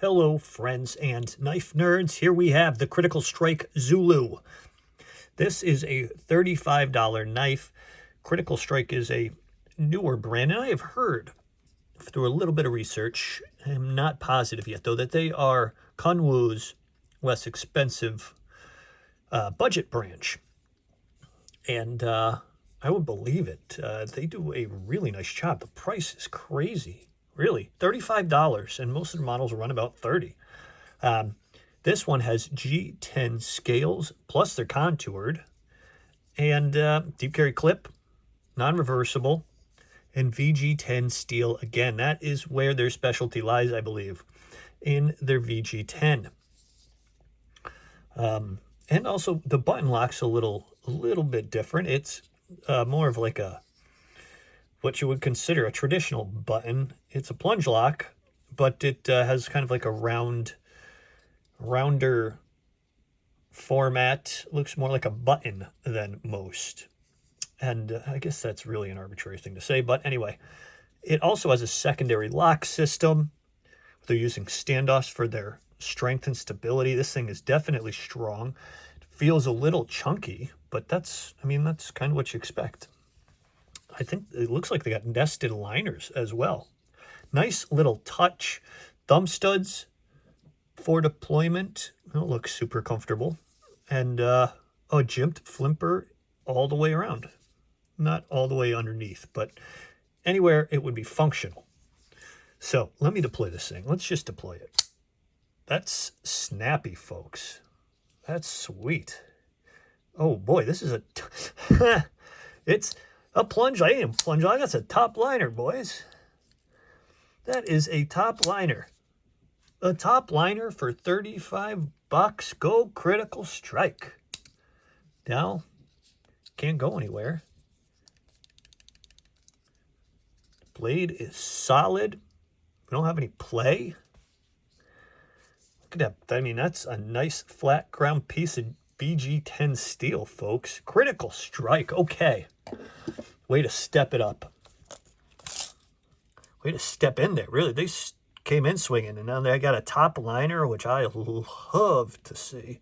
Hello, friends and knife nerds. Here we have the Critical Strike Zulu. This is a $35 knife. Critical Strike is a newer brand, and I have heard through a little bit of research, I'm not positive yet though, that they are Kunwu's less expensive budget branch. And I would believe it. They do a really nice job. The price is crazy. Really, $35, and most of the models run about $30. This one has G10 scales, plus they're contoured, and deep carry clip, non-reversible, and VG10 steel. Again, that is where their specialty lies, I believe, in their VG10. And also the button lock's a little bit different. It's more of like what you would consider a traditional button. It's a plunge lock, but it has kind of like a rounder format. Looks more like a button than most. And I guess that's really an arbitrary thing to say, but anyway. It also has a secondary lock system. They're using standoffs for their strength and stability. This thing is definitely strong. It feels a little chunky, but that's kind of what you expect. I think it looks like they got nested liners as well. Nice little touch. Thumb studs for deployment. It looks super comfortable. And a jimped flimper all the way around. Not all the way underneath, but anywhere it would be functional. So let me deploy this thing. Let's just deploy it. That's snappy, folks. That's sweet. Oh boy, this is it's a plunge. I ain't a plunge line. That's a top liner, boys. That is a top liner. A top liner for $35. Go Critical Strike. Now, can't go anywhere. The blade is solid. We don't have any play. Look at that. I mean, that's a nice flat ground piece of BG10 steel, folks. Critical Strike. Okay. Way to step it up. Way to step in there. Really, they came in swinging, and now they got a top liner, which I love to see.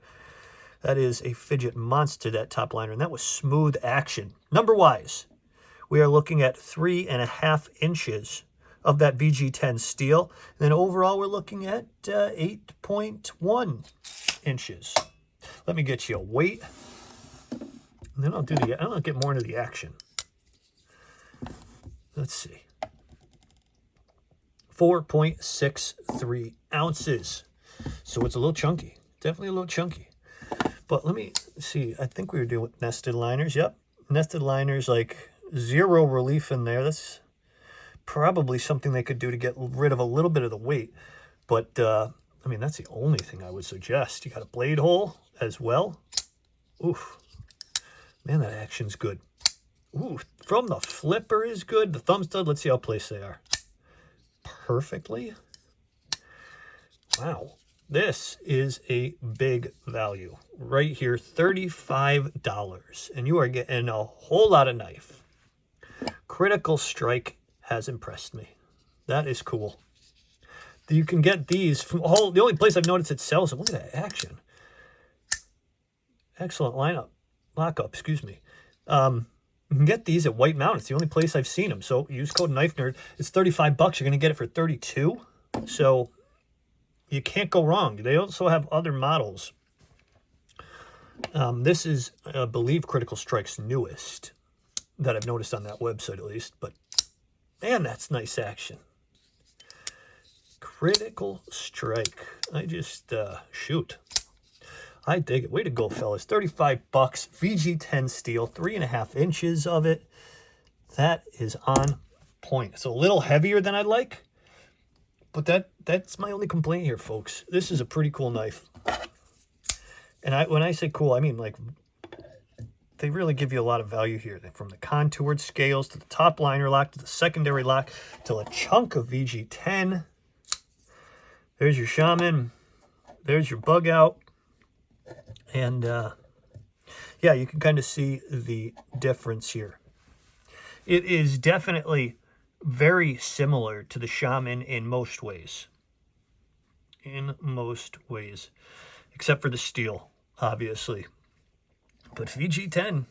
That is a fidget monster, that top liner, and that was smooth action. Number-wise, we are looking at 3.5 inches of that VG10 steel. And then overall, we're looking at 8.1 inches. Let me get you a weight, and then I'll get more into the action. Let's see. 4.63 ounces. So it's a little chunky. Definitely a little chunky. But let me see. I think we were doing nested liners. Yep. Nested liners, like zero relief in there. That's probably something they could do to get rid of a little bit of the weight. But, I mean, that's the only thing I would suggest. You got a blade hole as well. Oof. Man, that action's good. Ooh, from the flipper is good. The thumb stud, let's see how placed they are. Perfectly. Wow. This is a big value. Right here, $35. And you are getting a whole lot of knife. Critical Strike has impressed me. That is cool. You can get these from the only place I've noticed it sells them. Look at that action. Excellent lockup, excuse me. You can get these at White Mountain. It's the only place I've seen them. So use code Knifenerd. It's $35. You're going to get it for $32. So you can't go wrong. They also have other models. This is, I believe, Critical Strike's newest that I've noticed on that website at least. But man, that's nice action. Critical Strike. I just, shoot. I dig it. Way to go, fellas. $35. VG10 steel. 3.5 inches of it. That is on point. It's a little heavier than I'd like. But that's my only complaint here, folks. This is a pretty cool knife. And when I say cool, I mean, like, they really give you a lot of value here. From the contoured scales to the top liner lock to the secondary lock to a chunk of VG10. There's your shaman. There's your bug out. And, yeah, you can kind of see the difference here. It is definitely very similar to the shaman in most ways. in most ways, except for the steel, obviously. But VG10,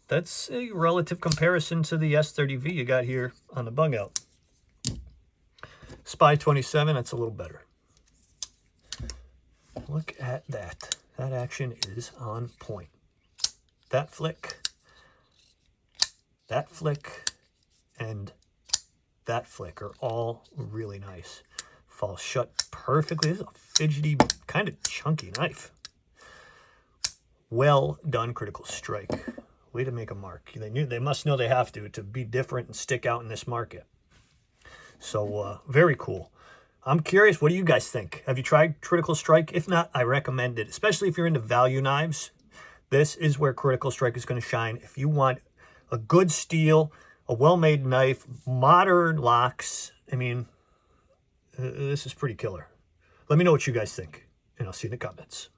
that's a relative comparison to the S30V you got here on the bug out. Spy 27, that's a little better. Look at that. That action is on point. That flick, and that flick are all really nice. Falls shut perfectly. This is a fidgety, kind of chunky knife. Well done, Critical Strike. Way to make a mark. They must know they have to be different and stick out in this market. So very cool. I'm curious, what do you guys think? Have you tried Critical Strike? If not, I recommend it, especially if you're into value knives. This is where Critical Strike is going to shine. If you want a good steel, a well-made knife, modern locks, I mean, this is pretty killer. Let me know what you guys think, and I'll see you in the comments.